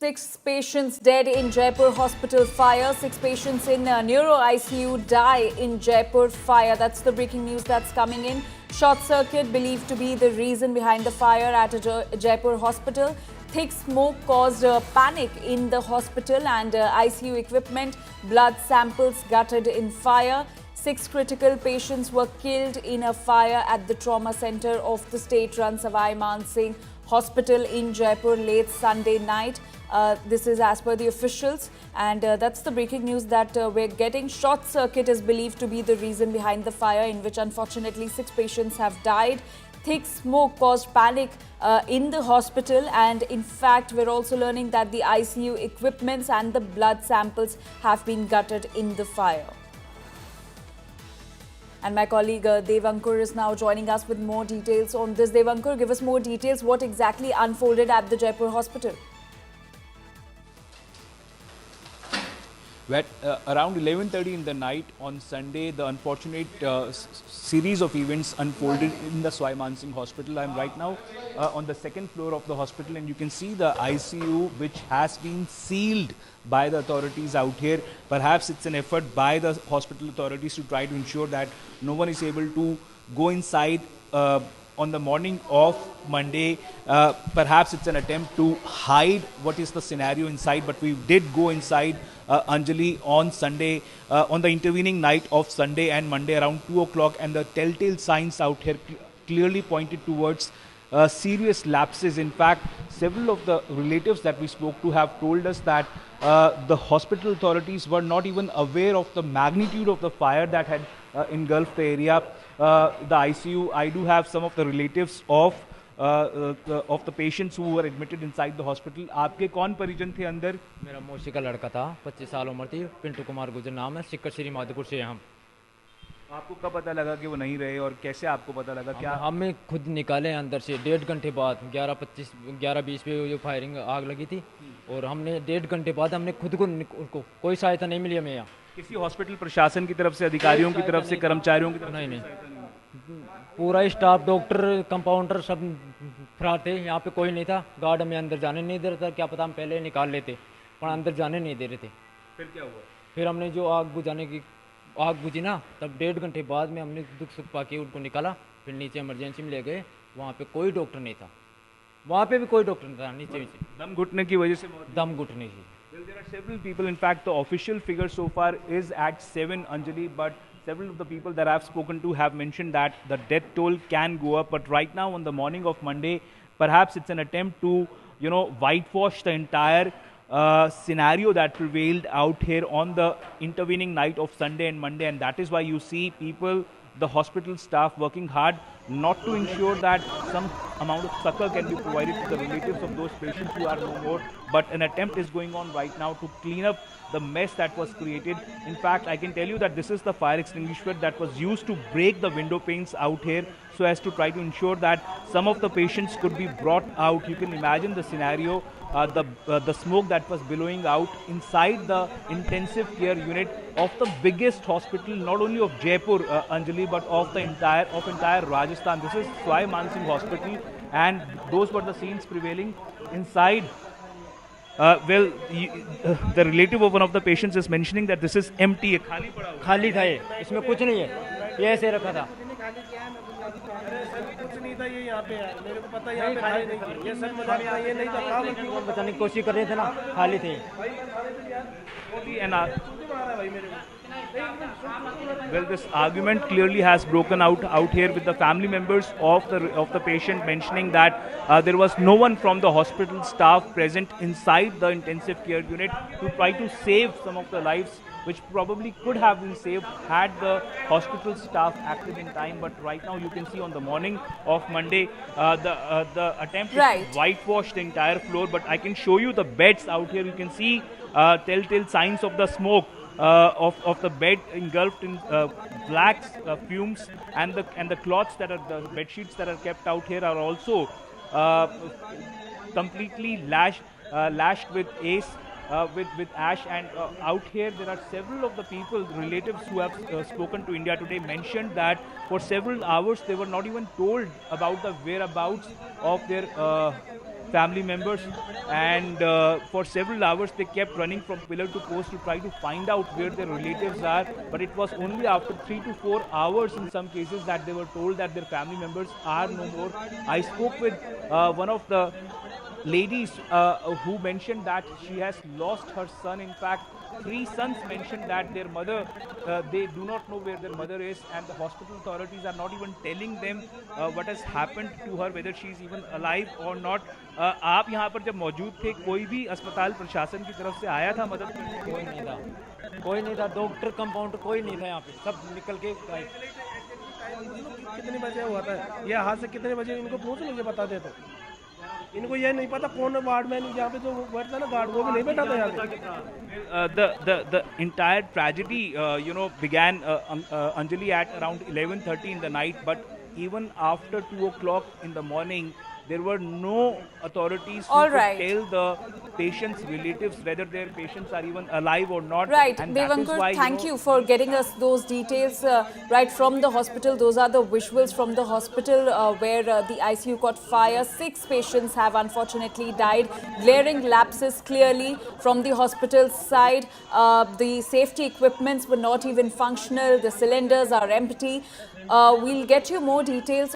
Six patients dead in Jaipur hospital fire. Six patients in neuro ICU die in Jaipur fire. That's the breaking news that's coming in. Short circuit believed to be the reason behind the fire at a Jaipur hospital. Thick smoke caused panic in the hospital and ICU equipment. Blood samples gutted in fire. Six critical patients were killed in a fire at the trauma center of the state-run Savai Man Singh Hospital in Jaipur late Sunday night. This is as per the officials, and that's the breaking news that we're getting. Short circuit is believed to be the reason behind the fire, in which unfortunately 6 patients have died. Thick smoke caused panic in the hospital, and in fact we're also learning that the ICU equipments and the blood samples have been gutted in the fire. And my colleague Devankur is now joining us with more details on this. Devankur, give us more details. What exactly unfolded at the Jaipur hospital? Around 11:30 in the night on Sunday, the unfortunate series of events unfolded in the Savai Man Singh Hospital. I'm right now on the second floor of the hospital, and you can see the ICU, which has been sealed by the authorities out here. Perhaps it's an effort by the hospital authorities to try to ensure that no one is able to go inside on the morning of Monday. Perhaps it's an attempt to hide what is the scenario inside, but we did go inside Anjali on Sunday, on the intervening night of Sunday and Monday around 2 o'clock, and the telltale signs out here clearly pointed towards serious lapses. In fact, several of the relatives that we spoke to have told us that the hospital authorities were not even aware of the magnitude of the fire that had engulfed the area. The ICU, I do have some of the relatives of the patients who were admitted inside the hospital. आपके कौन परिजन थे अंदर? मेरा मौसी का लड़का था, 25 साल उम्र थी, पिंटू कुमार गुजर नाम है, सिक्कर श्री माधोपुर से हम। आपको कब पता लगा कि वो नहीं रहे, और कैसे आपको पता लगा? क्या हमें खुद निकाले अंदर से 1.5 घंटे बाद, 11:20 पे जो फायरिंग आग लगी थी, और हमने 1.5 घंटे बाद हमने खुद को कोई सहायता नहीं मिली हमें यहाँ। किसी हॉस्पिटल प्रशासन की तरफ से, अधिकारियों की तरफ से, कर्मचारियों की तरफ से? नहीं, पूरा स्टाफ, डॉक्टर, कंपाउंडर सब फरार थे, यहाँ पे कोई नहीं था। गार्ड हमें अंदर जाने नहीं दे रहा था, क्या पता हम पहले निकाल लेते, पर अंदर जाने नहीं दे रहे थे। फिर क्या हुआ? फिर हमने जो आग बुझी ना, तब 1.5 घंटे बाद में हमने दुख सुख पाके उनको निकाला, फिर नीचे इमरजेंसी में ले गए। वहाँ पे कोई डॉक्टर नहीं था, वहाँ पे भी कोई डॉक्टर नहीं था, नीचे दम घुटने की वजह से दम घुटने की। Well, there are several people. In fact, the official figure so far is at 7, Anjali, but several of the people that I've spoken to have mentioned that the death toll can go up. But right now, on the morning of Monday, perhaps it's an attempt to, whitewash the entire scenario that prevailed out here on the intervening night of Sunday and Monday. And that is why you see people, the hospital staff, working hard not to ensure that some amount of succor can be provided to the relatives of those patients who are no more. But an attempt is going on right now to clean up the mess that was created. In fact, I can tell you that this is the fire extinguisher that was used to break the window panes out here, so as to try to ensure that some of the patients could be brought out. You can imagine the scenario, the smoke that was billowing out inside the intensive care unit of the biggest hospital, not only of Jaipur, Anjali, but of the entire Rajasthan. This is Savai Man Singh Hospital, and those were the scenes prevailing inside. The relative of one of the patients is mentioning that this is empty. खाली था ये, इसमें कुछ नहीं है, ये ऐसे रखा था। कुछ नहीं था ये यहाँ पे है, मेरे को पता यहाँ पे खाली नहीं थी, ये सब मजाक था, ये नहीं था, काम बचाने की कोशिश कर रहे थे ना, खाली थे। Well, this argument clearly has broken out here with the family members of the patient mentioning that there was no one from the hospital staff present inside the intensive care unit to try to save some of the lives, which probably could have been saved had the hospital staff acted in time. But right now you can see on the morning of Monday, the attempt to whitewash the entire floor. But I can show you the beds out here. You can see telltale signs of the smoke of the bed engulfed in black fumes, and the cloths that are, the bed sheets that are kept out here are also completely lashed with with ash. And out here there are several of the people, relatives who have spoken to India Today, mentioned that for several hours they were not even told about the whereabouts of their family members, and for several hours they kept running from pillar to post to try to find out where their relatives are. But it was only after 3 to 4 hours in some cases that they were told that their family members are no more. I spoke with one of the ladies who mentioned that she has lost her son. In fact, three sons mentioned that their mother, they do not know where their mother is, and the hospital authorities are not even telling them what has happened to her, whether she is even alive or not. आप यहाँ पर जब मौजूद थे, कोई भी अस्पताल प्रशासन की तरफ से आया था मदद करने के कोई लिए? नहीं था, कोई नहीं था, डॉक्टर कंपाउंडर कोई नहीं था यहाँ पे, सब निकल के गायब। कितने बजे हुआ था ये हादसा, कितने बजे इनको पूछ लो, ये बता दे तो। इनको ये नहीं पता कौन वार्ड में यहाँ पे जो बैठता ना गार्ड, वो भी नहीं बैठा था यहाँ पे। The entire tragedy, began, Anjali, at around 11:30 in the night, but even after 2 o'clock in the morning, there were no authorities who All could right. tell the patients' relatives whether their patients are even alive or not. Right, And that is Devankar, why, thank you for getting us those details right from the hospital. Those are the visuals from the hospital where the ICU caught fire. 6 patients have unfortunately died. Glaring lapses clearly from the hospital side. The safety equipments were not even functional. The cylinders are empty. We'll get you more details